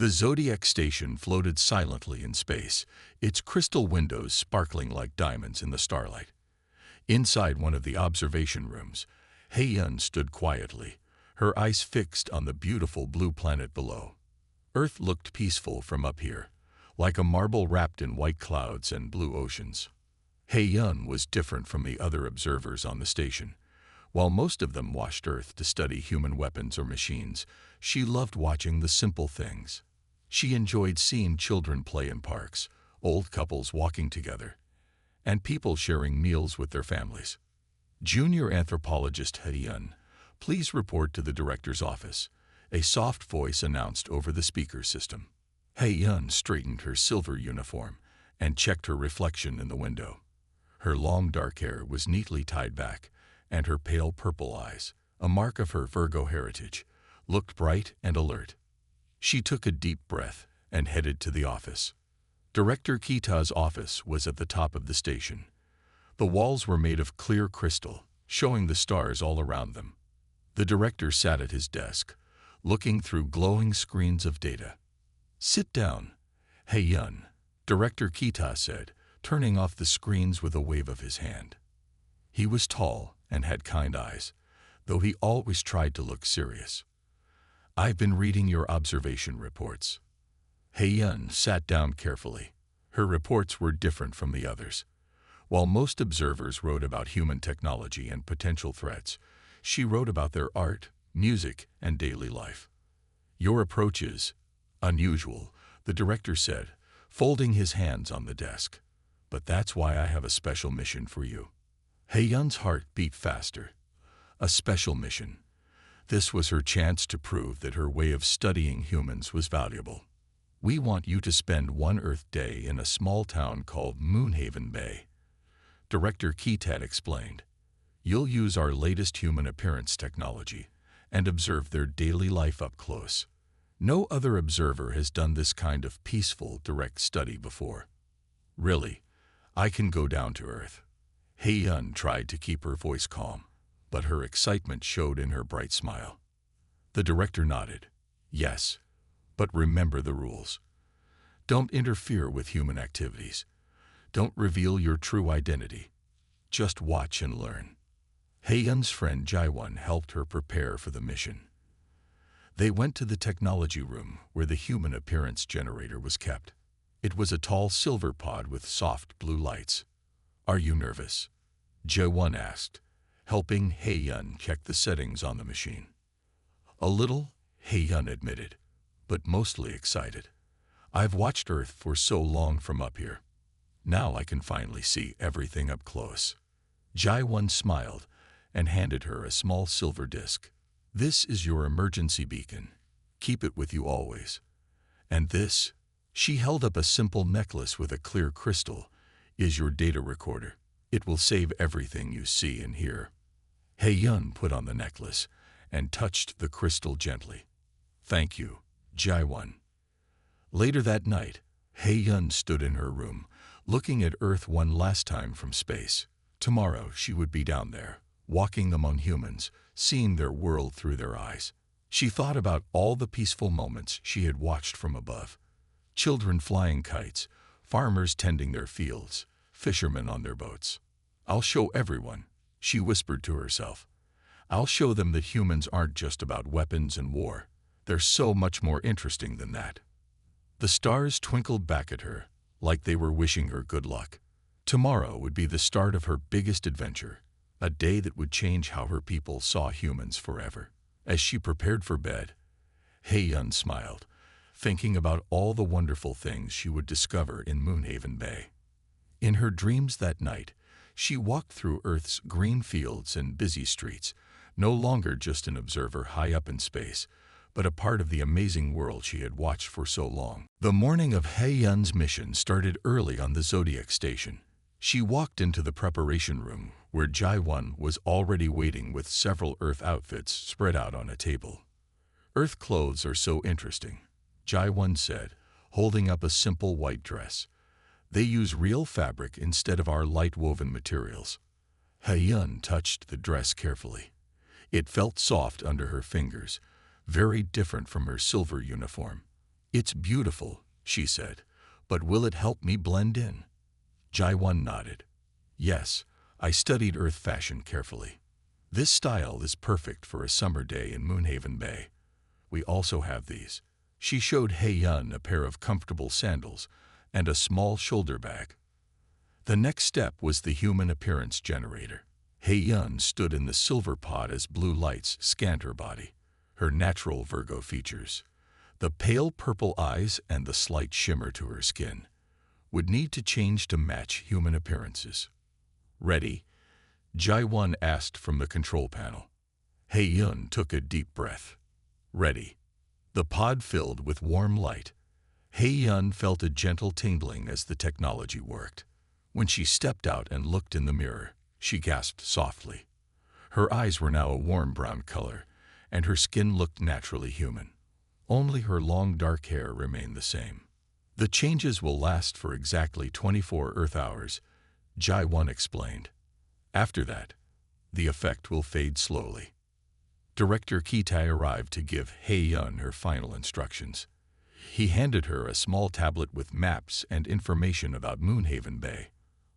The ZODIAC station floated silently in space, its crystal windows sparkling like diamonds in the starlight. Inside one of the observation rooms, Hei-yun stood quietly, her eyes fixed on the beautiful blue planet below. Earth looked peaceful from up here, like a marble wrapped in white clouds and blue oceans. Hei-yun was different from the other observers on the station. While most of them watched Earth to study human weapons or machines, she loved watching the simple things. She enjoyed seeing children play in parks, old couples walking together, and people sharing meals with their families. Junior anthropologist Hei-yun, please report to the director's office, a soft voice announced over the speaker system. Hei-yun straightened her silver uniform and checked her reflection in the window. Her long dark hair was neatly tied back, and her pale purple eyes, a mark of her Virgo heritage, looked bright and alert. She took a deep breath and headed to the office. Director Kita's office was at the top of the station. The walls were made of clear crystal, showing the stars all around them. The director sat at his desk, looking through glowing screens of data. "Sit down, Hei-yun," Director Kita said, turning off the screens with a wave of his hand. He was tall and had kind eyes, though he always tried to look serious. "I've been reading your observation reports." Hei-yun sat down carefully. Her reports were different from the others. While most observers wrote about human technology and potential threats, she wrote about their art, music, and daily life. "Your approach is unusual," the director said, folding his hands on the desk. "But that's why I have a special mission for you." Hei-yun's heart beat faster. A special mission. This was her chance to prove that her way of studying humans was valuable. "We want you to spend one Earth day in a small town called Moonhaven Bay," Director Kita explained. "You'll use our latest human appearance technology and observe their daily life up close. No other observer has done this kind of peaceful, direct study before." "Really, I can go down to Earth." Hei-yun tried to keep her voice calm, but her excitement showed in her bright smile. The director nodded. "Yes, but remember the rules. Don't interfere with human activities. Don't reveal your true identity. Just watch and learn." Hei-yun's friend Jae-won helped her prepare for the mission. They went to the technology room where the human appearance generator was kept. It was a tall silver pod with soft blue lights. "Are you nervous?" Jae-won asked, helping Hei-yun check the settings on the machine. "A little," Hei-yun admitted, "but mostly excited. I've watched Earth for so long from up here. Now I can finally see everything up close." Jae-won smiled and handed her a small silver disc. "This is your emergency beacon. Keep it with you always. And this," she held up a simple necklace with a clear crystal, "is your data recorder. It will save everything you see and hear." Hei-yun put on the necklace and touched the crystal gently. "Thank you, Jae-won." Later that night, Hei-yun stood in her room, looking at Earth one last time from space. Tomorrow she would be down there, walking among humans, seeing their world through their eyes. She thought about all the peaceful moments she had watched from above. Children flying kites, farmers tending their fields, fishermen on their boats. "I'll show everyone," she whispered to herself. "I'll show them that humans aren't just about weapons and war. They're so much more interesting than that." The stars twinkled back at her, like they were wishing her good luck. Tomorrow would be the start of her biggest adventure, a day that would change how her people saw humans forever. As she prepared for bed, Hei-yun smiled, thinking about all the wonderful things she would discover in Moonhaven Bay. In her dreams that night, she walked through Earth's green fields and busy streets, no longer just an observer high up in space, but a part of the amazing world she had watched for so long. The morning of Hei-yun's mission started early on the ZODIAC station. She walked into the preparation room, where Jae-won was already waiting with several Earth outfits spread out on a table. "Earth clothes are so interesting," Jae-won said, holding up a simple white dress. "They use real fabric instead of our light-woven materials." Hei-yun touched the dress carefully. It felt soft under her fingers, very different from her silver uniform. "It's beautiful," she said, "but will it help me blend in?" Jaiwan nodded. "Yes, I studied Earth fashion carefully. This style is perfect for a summer day in Moonhaven Bay. We also have these." She showed Hei-yun a pair of comfortable sandals and a small shoulder bag. The next step was the human appearance generator. Hei-yun stood in the silver pod as blue lights scanned her body. Her natural Virgo features, the pale purple eyes and the slight shimmer to her skin, would need to change to match human appearances. "Ready?" Jaiwan asked from the control panel. Hei-yun took a deep breath. "Ready." The pod filled with warm light. Hei-yun felt a gentle tingling as the technology worked. When she stepped out and looked in the mirror, she gasped softly. Her eyes were now a warm brown color, and her skin looked naturally human. Only her long dark hair remained the same. "The changes will last for exactly 24 Earth hours," Jaiwan explained. "After that, the effect will fade slowly." Director Kitai arrived to give Hei-yun her final instructions. He handed her a small tablet with maps and information about Moonhaven Bay.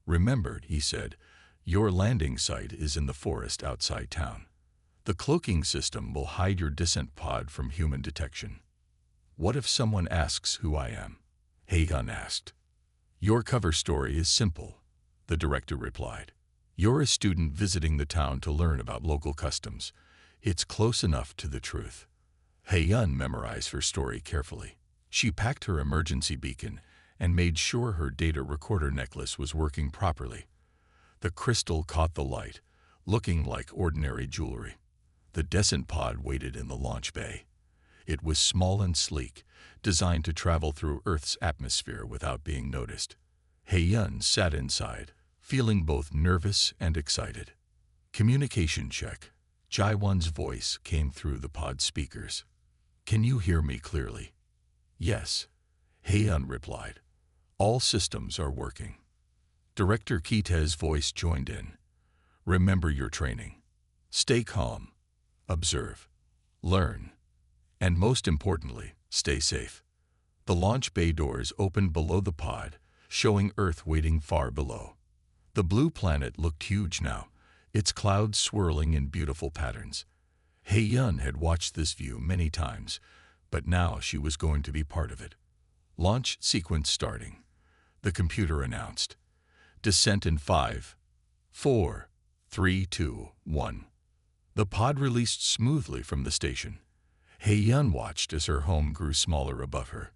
"Remember," he said, "your landing site is in the forest outside town. The cloaking system will hide your descent pod from human detection." "What if someone asks who I am?" Hei-yun asked. "Your cover story is simple," the director replied. "You're a student visiting the town to learn about local customs. It's close enough to the truth." Hei-yun memorized her story carefully. She packed her emergency beacon and made sure her data recorder necklace was working properly. The crystal caught the light, looking like ordinary jewelry. The descent pod waited in the launch bay. It was small and sleek, designed to travel through Earth's atmosphere without being noticed. Hei-yun sat inside, feeling both nervous and excited. "Communication check." Jaiwan's voice came through the pod speakers. "Can you hear me clearly?" "Yes," Hei-yun replied. "All systems are working." Director Kitai's voice joined in. "Remember your training. Stay calm, observe, learn, and most importantly, stay safe." The launch bay doors opened below the pod, showing Earth waiting far below. The blue planet looked huge now, its clouds swirling in beautiful patterns. Hei-yun had watched this view many times, but now she was going to be part of it. "Launch sequence starting," the computer announced. "Descent in 5, 4, 3, 2, 1. The pod released smoothly from the station. Hei-yun watched as her home grew smaller above her.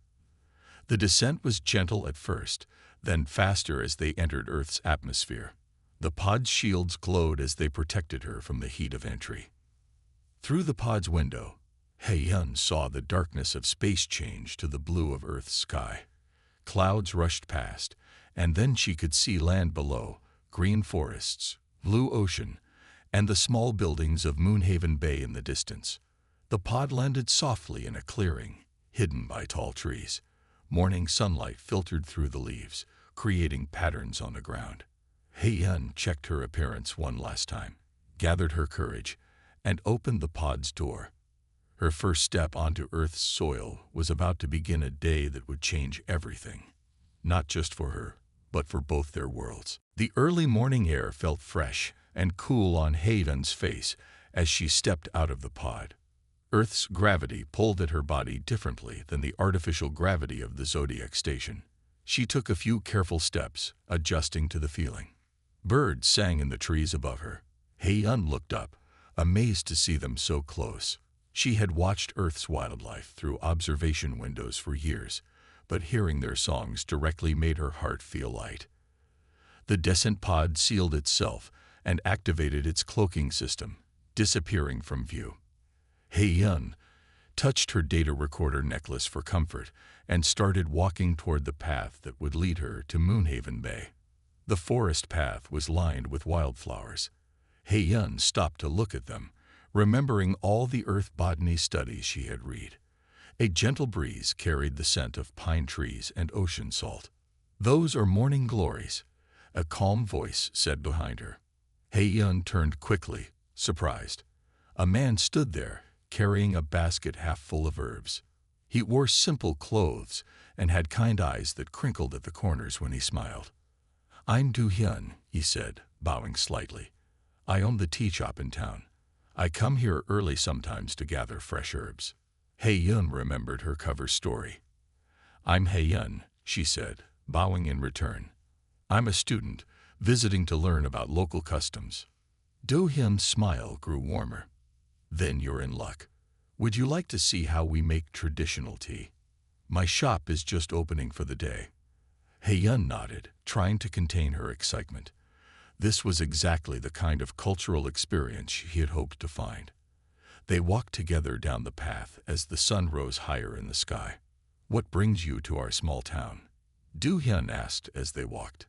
The descent was gentle at first, then faster as they entered Earth's atmosphere. The pod's shields glowed as they protected her from the heat of entry. Through the pod's window, Hei-yun saw the darkness of space change to the blue of Earth's sky. Clouds rushed past, and then she could see land below, green forests, blue ocean, and the small buildings of Moonhaven Bay in the distance. The pod landed softly in a clearing, hidden by tall trees. Morning sunlight filtered through the leaves, creating patterns on the ground. Hei-yun checked her appearance one last time, gathered her courage, and opened the pod's door. Her first step onto Earth's soil was about to begin a day that would change everything, not just for her, but for both their worlds. The early morning air felt fresh and cool on Hei-yun's face as she stepped out of the pod. Earth's gravity pulled at her body differently than the artificial gravity of the ZODIAC station. She took a few careful steps, adjusting to the feeling. Birds sang in the trees above her. Hei-yun looked up, amazed to see them so close. She had watched Earth's wildlife through observation windows for years, but hearing their songs directly made her heart feel light. The descent pod sealed itself and activated its cloaking system, disappearing from view. Hei-yun touched her data recorder necklace for comfort and started walking toward the path that would lead her to Moonhaven Bay. The forest path was lined with wildflowers. Hei-yun stopped to look at them, remembering all the earth botany studies she had read. A gentle breeze carried the scent of pine trees and ocean salt. "Those are morning glories," a calm voice said behind her. Hei-yun turned quickly, surprised. A man stood there, carrying a basket half full of herbs. He wore simple clothes and had kind eyes that crinkled at the corners when he smiled. "I'm Do-hyun," he said, bowing slightly. "I own the tea shop in town. I come here early sometimes to gather fresh herbs." Hae-yun remembered her cover story. "I'm Hae-yun," she said, bowing in return. "I'm a student, visiting to learn about local customs." Do-hyun's smile grew warmer. "Then you're in luck. Would you like to see how we make traditional tea? My shop is just opening for the day." Hae-yun nodded, trying to contain her excitement. This was exactly the kind of cultural experience he had hoped to find. They walked together down the path as the sun rose higher in the sky. "What brings you to our small town?" Do-hyun asked as they walked.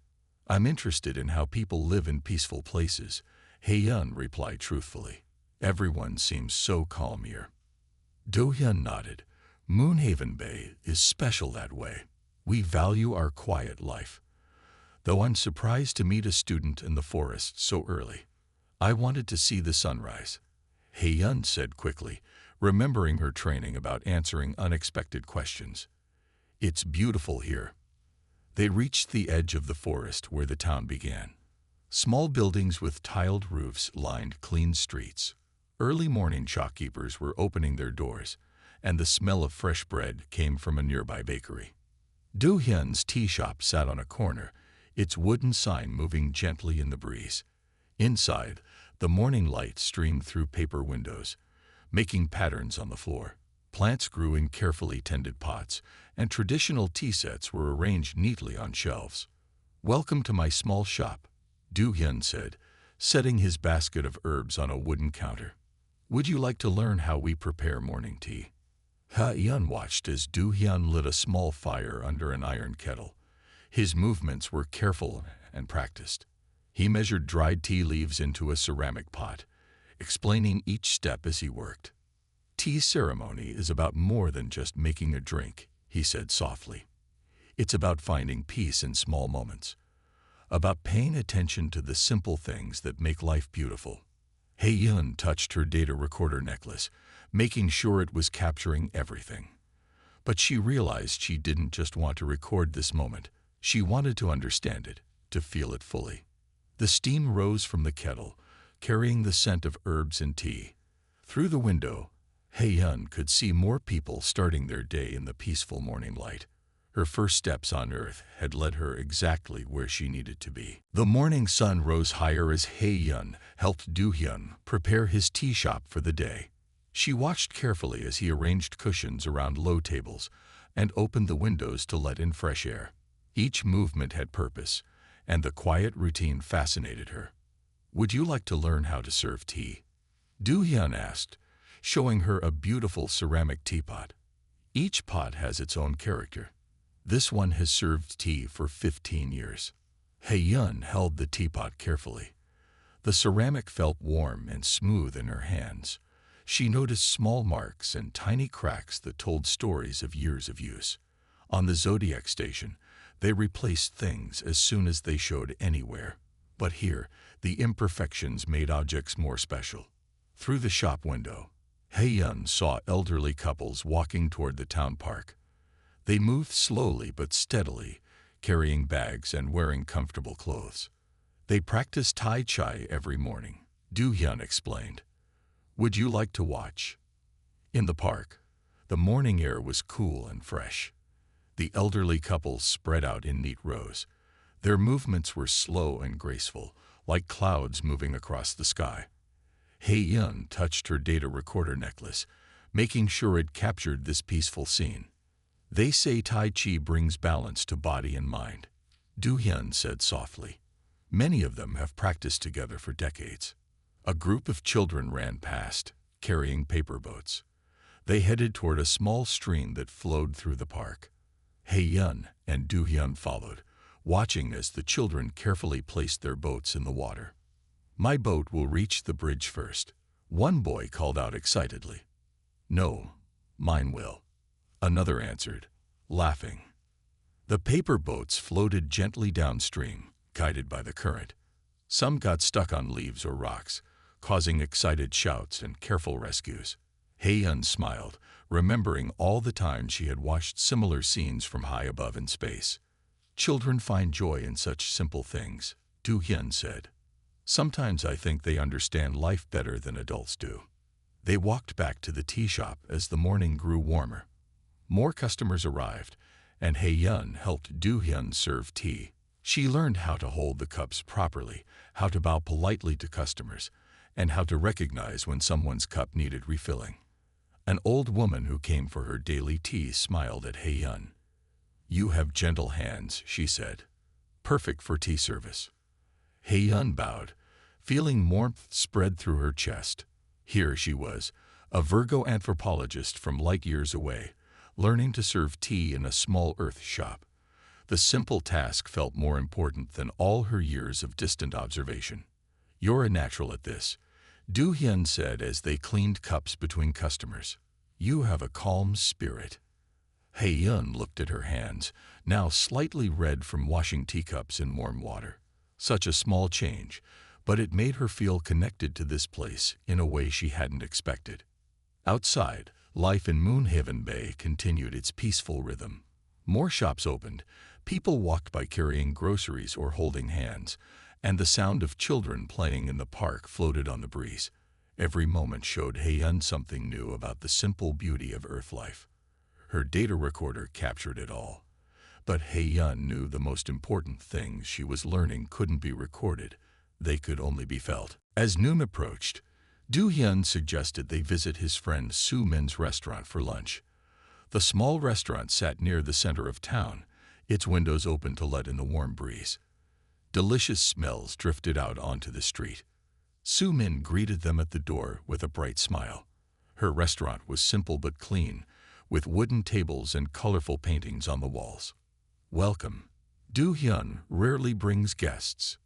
"I'm interested in how people live in peaceful places," Hae-yun replied truthfully. "Everyone seems so calm here." Do-hyun nodded. "Moonhaven Bay is special that way. We value our quiet life. Though I'm surprised to meet a student in the forest so early. I wanted to see the sunrise," Hae-yun said quickly, remembering her training about answering unexpected questions. "It's beautiful here." They reached the edge of the forest where the town began. Small buildings with tiled roofs lined clean streets. Early morning shopkeepers were opening their doors, and the smell of fresh bread came from a nearby bakery. Do-hyun's tea shop sat on a corner, its wooden sign moving gently in the breeze. Inside, the morning light streamed through paper windows, making patterns on the floor. Plants grew in carefully tended pots, and traditional tea sets were arranged neatly on shelves. "Welcome to my small shop," Do-hyun said, setting his basket of herbs on a wooden counter. "Would you like to learn how we prepare morning tea?" Ha-yun watched as Do-hyun lit a small fire under an iron kettle. His movements were careful and practiced. He measured dried tea leaves into a ceramic pot, explaining each step as he worked. "Tea ceremony is about more than just making a drink," he said softly. "It's about finding peace in small moments, about paying attention to the simple things that make life beautiful." Hae-yun touched her data recorder necklace, making sure it was capturing everything. But she realized she didn't just want to record this moment. She wanted to understand it, to feel it fully. The steam rose from the kettle, carrying the scent of herbs and tea. Through the window, Hae-yun could see more people starting their day in the peaceful morning light. Her first steps on Earth had led her exactly where she needed to be. The morning sun rose higher as Hae-yun helped Do-hyun prepare his tea shop for the day. She watched carefully as he arranged cushions around low tables and opened the windows to let in fresh air. Each movement had purpose, and the quiet routine fascinated her. "Would you like to learn how to serve tea?" Do-hyun asked, showing her a beautiful ceramic teapot. Each pot has its own character. This one has served tea for 15 years. Hae-yun held the teapot carefully. The ceramic felt warm and smooth in her hands. She noticed small marks and tiny cracks that told stories of years of use. On the ZODIAC station, they replaced things as soon as they showed anywhere. But here, the imperfections made objects more special. Through the shop window, Hae-yun saw elderly couples walking toward the town park. They moved slowly but steadily, carrying bags and wearing comfortable clothes. They practiced Tai Chi every morning, Do-hyun explained. "Would you like to watch?" In the park, the morning air was cool and fresh. The elderly couples spread out in neat rows. Their movements were slow and graceful, like clouds moving across the sky. Hae-yun touched her data recorder necklace, making sure it captured this peaceful scene. "They say Tai Chi brings balance to body and mind," Do-hyun said softly. "Many of them have practiced together for decades." A group of children ran past, carrying paper boats. They headed toward a small stream that flowed through the park. Hae-yun and Do-hyun followed, watching as the children carefully placed their boats in the water. "My boat will reach the bridge first," one boy called out excitedly. "No, mine will," another answered, laughing. The paper boats floated gently downstream, guided by the current. Some got stuck on leaves or rocks, causing excited shouts and careful rescues. Hei-yun smiled, remembering all the times she had watched similar scenes from high above in space. Children find joy in such simple things, Do-hyun said. Sometimes I think they understand life better than adults do. They walked back to the tea shop as the morning grew warmer. More customers arrived, and Hei-yun helped Do-hyun serve tea. She learned how to hold the cups properly, how to bow politely to customers, and how to recognize when someone's cup needed refilling. An old woman who came for her daily tea smiled at Hei-yun. "You have gentle hands," she said. "Perfect for tea service." Hei-yun bowed, feeling warmth spread through her chest. Here she was, a Virgo anthropologist from light years away, learning to serve tea in a small earth shop. The simple task felt more important than all her years of distant observation. "You're a natural at this," Do-hyun said as they cleaned cups between customers. "You have a calm spirit." Hei-yun looked at her hands, now slightly red from washing teacups in warm water. Such a small change, but it made her feel connected to this place in a way she hadn't expected. Outside, life in Moonhaven Bay continued its peaceful rhythm. More shops opened, people walked by carrying groceries or holding hands, and the sound of children playing in the park floated on the breeze. Every moment showed Hei-yun something new about the simple beauty of Earth life. Her data recorder captured it all. But Hei-yun knew the most important things she was learning couldn't be recorded, they could only be felt. As noon approached, Do-hyun suggested they visit his friend Soo-min's restaurant for lunch. The small restaurant sat near the center of town, its windows open to let in the warm breeze. Delicious smells drifted out onto the street. Soo-min greeted them at the door with a bright smile. Her restaurant was simple but clean, with wooden tables and colorful paintings on the walls. "Welcome. Do-hyun rarely brings guests.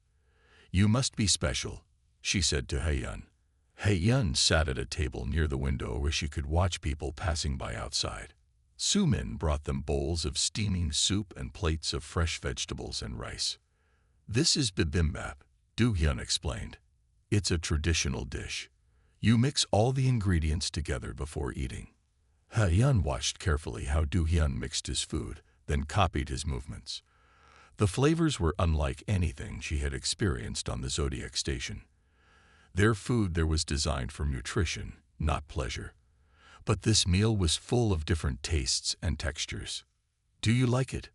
You must be special," she said to Hei-yun. Hei-yun sat at a table near the window where she could watch people passing by outside. Soo-min brought them bowls of steaming soup and plates of fresh vegetables and rice. "This is bibimbap," Do-hyun explained. "It's a traditional dish. You mix all the ingredients together before eating." Hei-yun watched carefully how Do-hyun mixed his food, then copied his movements. The flavors were unlike anything she had experienced on the ZODIAC station. Their food there was designed for nutrition, not pleasure. But this meal was full of different tastes and textures. "Do you like it?"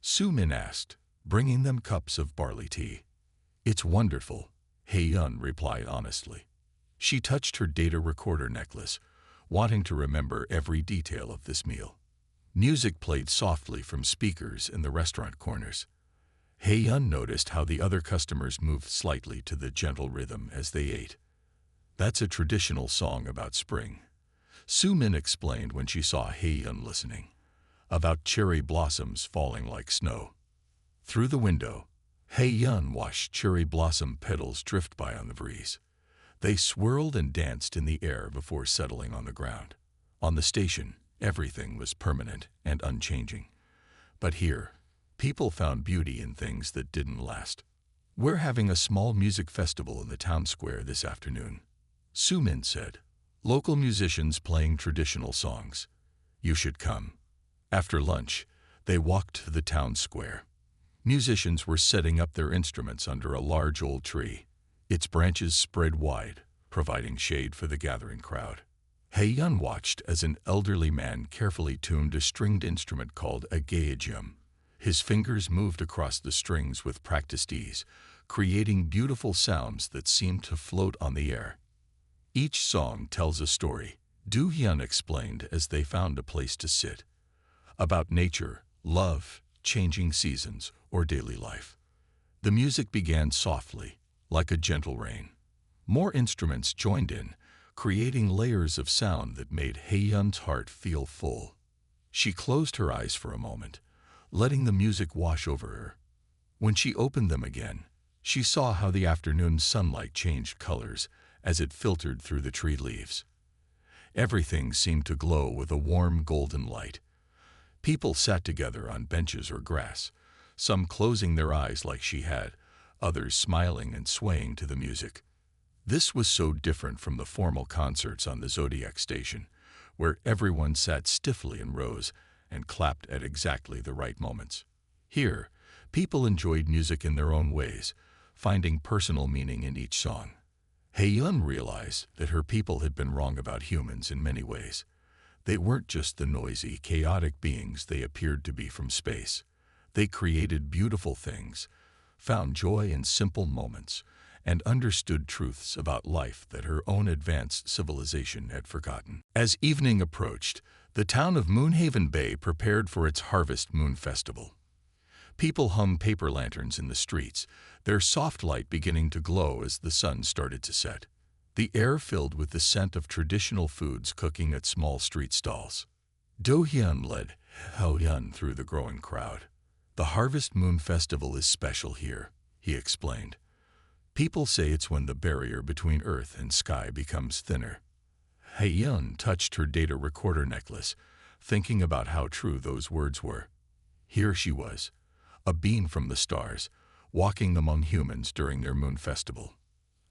Soo-min asked, bringing them cups of barley tea. "It's wonderful," Hei-yun replied honestly. She touched her data recorder necklace, wanting to remember every detail of this meal. Music played softly from speakers in the restaurant corners. Hei-yun noticed how the other customers moved slightly to the gentle rhythm as they ate. "That's a traditional song about spring," Soo-min explained when she saw Hei-yun listening. "About cherry blossoms falling like snow." Through the window, Hei-yun watched cherry blossom petals drift by on the breeze. They swirled and danced in the air before settling on the ground. On the station, everything was permanent and unchanging. But here, people found beauty in things that didn't last. "We're having a small music festival in the town square this afternoon," Soo-min said. "Local musicians playing traditional songs. You should come." After lunch, they walked to the town square. Musicians were setting up their instruments under a large old tree. Its branches spread wide, providing shade for the gathering crowd. Hei-yun watched as an elderly man carefully tuned a stringed instrument called a gaegeum. His fingers moved across the strings with practiced ease, creating beautiful sounds that seemed to float on the air. "Each song tells a story," Do-hyun explained as they found a place to sit. "About nature, love, changing seasons, or daily life." The music began softly, like a gentle rain. More instruments joined in, creating layers of sound that made Hei-yun's heart feel full. She closed her eyes for a moment, letting the music wash over her. When she opened them again, she saw how the afternoon sunlight changed colors as it filtered through the tree leaves. Everything seemed to glow with a warm golden light. People sat together on benches or grass, some closing their eyes like she had, others smiling and swaying to the music. This was so different from the formal concerts on the ZODIAC station, where everyone sat stiffly in rows and clapped at exactly the right moments. Here, people enjoyed music in their own ways, finding personal meaning in each song. Hei-yun realized that her people had been wrong about humans in many ways. They weren't just the noisy, chaotic beings they appeared to be from space. They created beautiful things, found joy in simple moments, and understood truths about life that her own advanced civilization had forgotten. As evening approached, the town of Moonhaven Bay prepared for its Harvest Moon Festival. People hung paper lanterns in the streets, their soft light beginning to glow as the sun started to set. The air filled with the scent of traditional foods cooking at small street stalls. Do-hyun led Heo-yun through the growing crowd. "The Harvest Moon Festival is special here," he explained. "People say it's when the barrier between earth and sky becomes thinner." Hei-yun touched her data recorder necklace, thinking about how true those words were. Here she was, a being from the stars, walking among humans during their moon festival.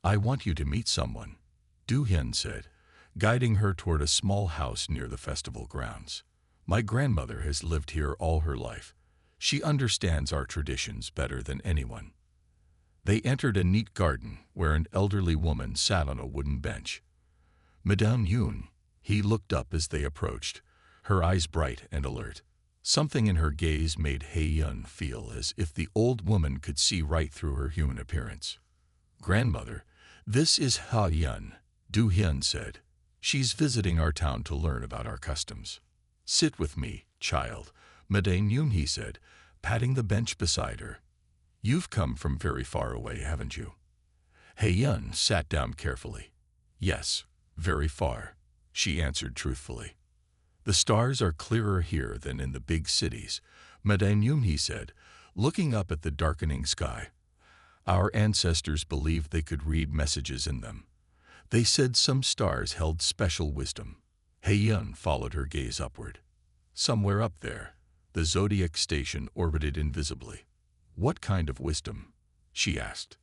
"I want you to meet someone," Do-hyun said, guiding her toward a small house near the festival grounds. "My grandmother has lived here all her life. She understands our traditions better than anyone." They entered a neat garden where an elderly woman sat on a wooden bench. "Madame Yoon," he looked up as they approached, her eyes bright and alert. Something in her gaze made Hei-yun feel as if the old woman could see right through her human appearance. "Grandmother, this is Ha-yun," Do-hyun said. "She's visiting our town to learn about our customs." "Sit with me, child," Madame Yoon, he said, patting the bench beside her. "You've come from very far away, haven't you?" Hei-yun sat down carefully. "Yes, very far," she answered truthfully. "The stars are clearer here than in the big cities," Madame Yoon, he said, looking up at the darkening sky. "Our ancestors believed they could read messages in them. They said some stars held special wisdom." Hei-yun followed her gaze upward. Somewhere up there, the ZODIAC station orbited invisibly. "What kind of wisdom?" she asked.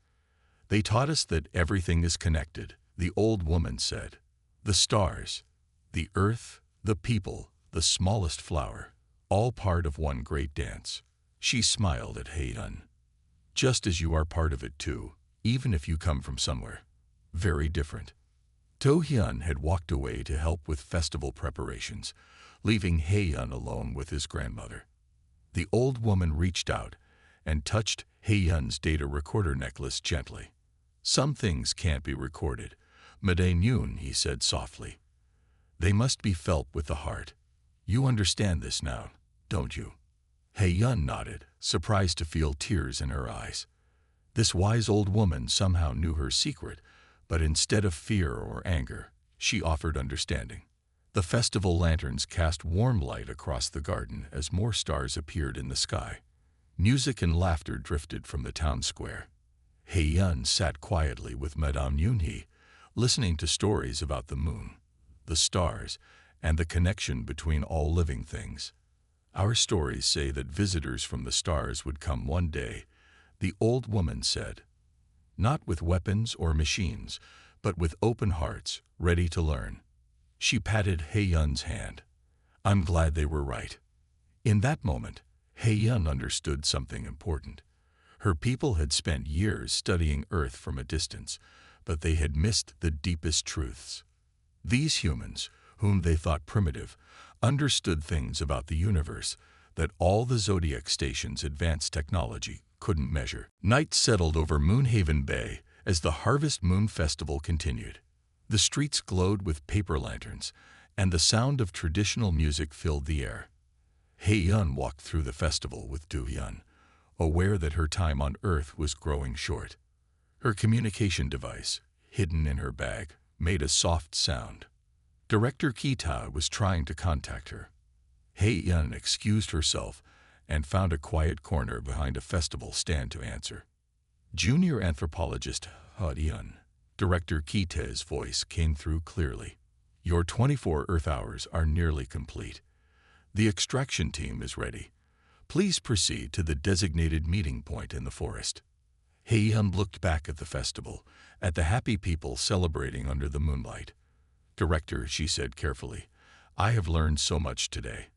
"They taught us that everything is connected," the old woman said. "The stars, the earth, the people, the smallest flower, all part of one great dance." She smiled at Hei-yun. "Just as you are part of it too, even if you come from somewhere very different." Do-hyun had walked away to help with festival preparations, leaving Hei-yun alone with his grandmother. The old woman reached out and touched Hei-yun's data recorder necklace gently. "Some things can't be recorded, Madame Yoon," he said softly. "They must be felt with the heart. You understand this now, don't you?" Hei-yun nodded, surprised to feel tears in her eyes. This wise old woman somehow knew her secret, but instead of fear or anger, she offered understanding. The festival lanterns cast warm light across the garden as more stars appeared in the sky. Music and laughter drifted from the town square. Hei-yun sat quietly with Madame Yoon, listening to stories about the moon, the stars, and the connection between all living things. "Our stories say that visitors from the stars would come one day," the old woman said. "Not with weapons or machines, but with open hearts, ready to learn." She patted Hei-yun's hand. "I'm glad they were right." In that moment, Hei-yun understood something important. Her people had spent years studying Earth from a distance, but they had missed the deepest truths. These humans, whom they thought primitive, understood things about the universe that all the ZODIAC station's advanced technology couldn't measure. Night settled over Moonhaven Bay as the Harvest Moon Festival continued. The streets glowed with paper lanterns, and the sound of traditional music filled the air. Hei-yun walked through the festival with Do-hyun, aware that her time on Earth was growing short. Her communication device, hidden in her bag, made a soft sound. Director Kita was trying to contact her. Hei-yun excused herself and found a quiet corner behind a festival stand to answer. Junior anthropologist Ha-yun. Director Kita's voice came through clearly. "Your 24 Earth hours are nearly complete. The extraction team is ready. Please proceed to the designated meeting point in the forest." Hei-yun looked back at the festival, at the happy people celebrating under the moonlight. "Director," she said carefully, I have learned so much today.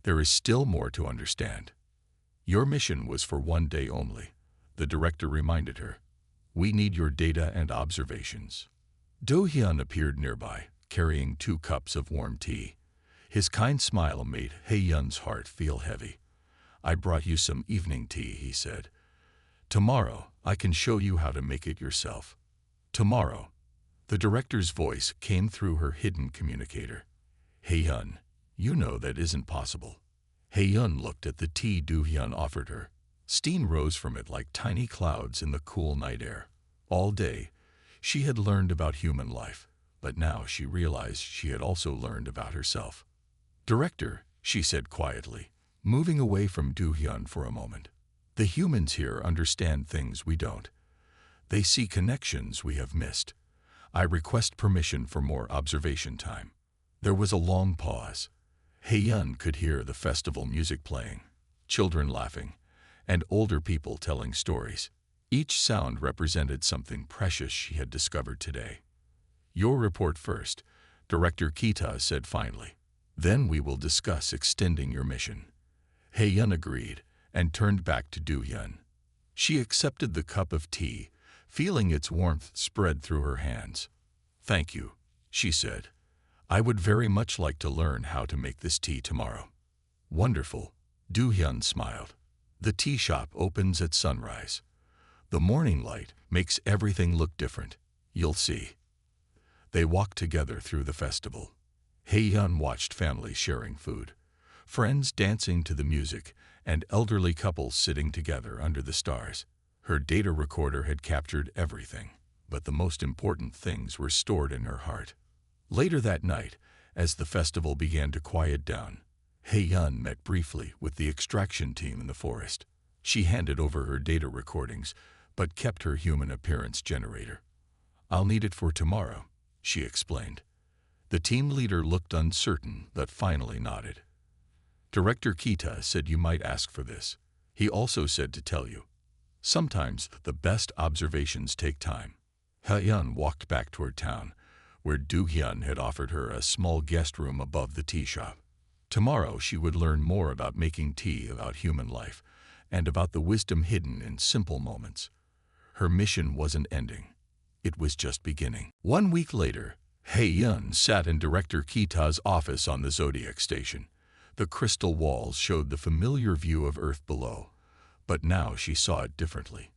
There is still more to understand. Your mission was for 1 day only, the director reminded her. We need your data and observations. Do-hyun appeared nearby, carrying 2 cups of warm tea. His kind smile made Hae-yun's heart feel heavy. I brought you some evening tea, he said. Tomorrow, I can show you how to make it yourself. Tomorrow. The director's voice came through her hidden communicator. Hae-yun, you know that isn't possible. Hae-yun looked at the tea Do-hyun offered her. Steam rose from it like tiny clouds in the cool night air. All day, she had learned about human life, but now she realized she had also learned about herself. Director, she said quietly, moving away from Do-hyun for a moment. The humans here understand things we don't. They see connections we have missed. I request permission for more observation time. There was a long pause. Hae-yun could hear the festival music playing, children laughing, and older people telling stories. Each sound represented something precious she had discovered today. Your report first, Director Kita said finally. Then we will discuss extending your mission. Hae-yun agreed and turned back to Do-hyun. She accepted the cup of tea, feeling its warmth spread through her hands. Thank you, she said. I would very much like to learn how to make this tea tomorrow. Wonderful, Do-hyun smiled. The tea shop opens at sunrise. The morning light makes everything look different. You'll see. They walked together through the festival. Hae-yun watched families sharing food, friends dancing to the music, and elderly couples sitting together under the stars. Her data recorder had captured everything, but the most important things were stored in her heart. Later that night, as the festival began to quiet down, Hae-yun met briefly with the extraction team in the forest. She handed over her data recordings, but kept her human appearance generator. I'll need it for tomorrow, she explained. The team leader looked uncertain, but finally nodded. Director Kita said you might ask for this. He also said to tell you. Sometimes the best observations take time. Hae-yun walked back toward town, where Do-hyun had offered her a small guest room above the tea shop. Tomorrow she would learn more about making tea, about human life, and about the wisdom hidden in simple moments. Her mission wasn't ending. It was just beginning. 1 week later, Hae-yun sat in Director Kita's office on the ZODIAC station. The crystal walls showed the familiar view of Earth below, but now she saw it differently.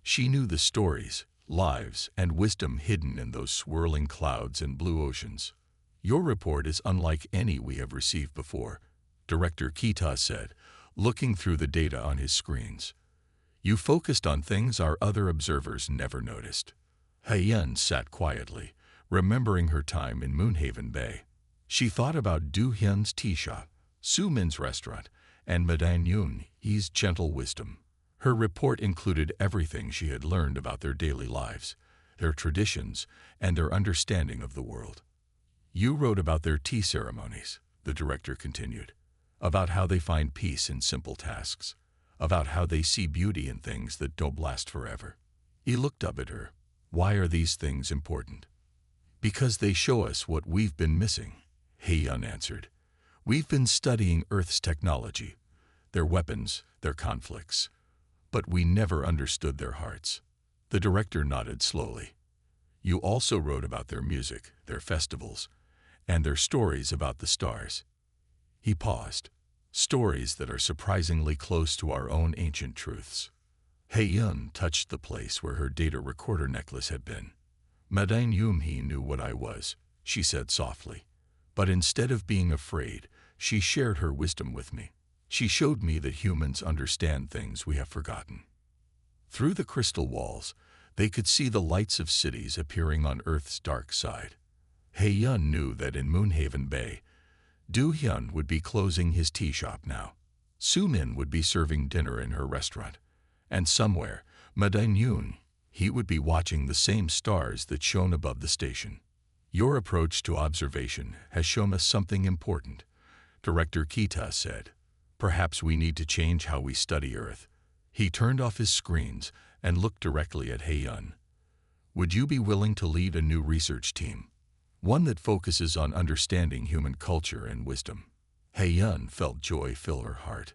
She knew the stories, lives, and wisdom hidden in those swirling clouds and blue oceans. Your report is unlike any we have received before, Director Kita said, looking through the data on his screens. You focused on things our other observers never noticed. Hae-yun sat quietly, remembering her time in Moonhaven Bay. She thought about Do-hyun's tea shop, Soo-min's restaurant, and Madame Yoon-hee's gentle wisdom. Her report included everything she had learned about their daily lives, their traditions, and their understanding of the world. You wrote about their tea ceremonies, the director continued, about how they find peace in simple tasks, about how they see beauty in things that don't last forever. He looked up at her. Why are these things important? Because they show us what we've been missing, Hae-yun answered. We've been studying Earth's technology, their weapons, their conflicts, but we never understood their hearts. The director nodded slowly. You also wrote about their music, their festivals, and their stories about the stars. He paused. Stories that are surprisingly close to our own ancient truths. Hae-yun touched the place where her data recorder necklace had been. Madame Yoon-hee knew what I was, she said softly. But instead of being afraid, she shared her wisdom with me. She showed me that humans understand things we have forgotten. Through the crystal walls, they could see the lights of cities appearing on Earth's dark side. Hae-yun knew that in Moonhaven Bay, Do-hyun would be closing his tea shop now. Soo-min would be serving dinner in her restaurant. And somewhere, Madame Yoon-hee would be watching the same stars that shone above the station. Your approach to observation has shown us something important, Director Kita said. Perhaps we need to change how we study Earth. He turned off his screens and looked directly at Hae-yun. Would you be willing to lead a new research team? one that focuses on understanding human culture and wisdom. Hei-yun felt joy fill her heart.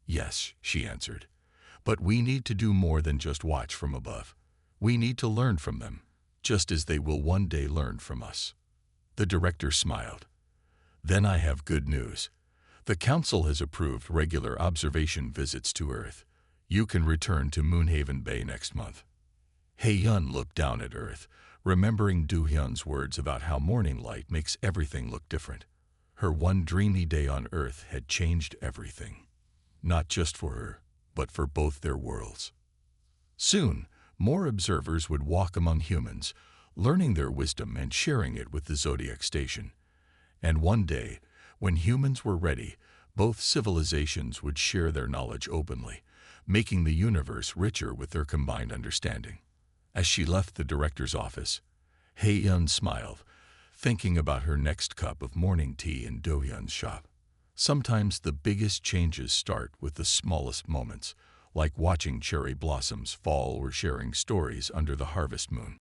Yes, she answered. But we need to do more than just watch from above. We need to learn from them, just as they will one day learn from us. The director smiled. Then I have good news. The council has approved regular observation visits to Earth. You can return to Moonhaven Bay next month. Hei-yun looked down at Earth, remembering Do-hyun's words about how morning light makes everything look different. Her one dreamy day on Earth had changed everything. Not just for her, but for both their worlds. Soon, more observers would walk among humans, learning their wisdom and sharing it with the ZODIAC station. And one day, when humans were ready, both civilizations would share their knowledge openly, making the universe richer with their combined understanding. As she left the director's office, Hei-yun smiled, thinking about her next cup of morning tea in Do-hyun's shop. Sometimes the biggest changes start with the smallest moments, like watching cherry blossoms fall or sharing stories under the harvest moon.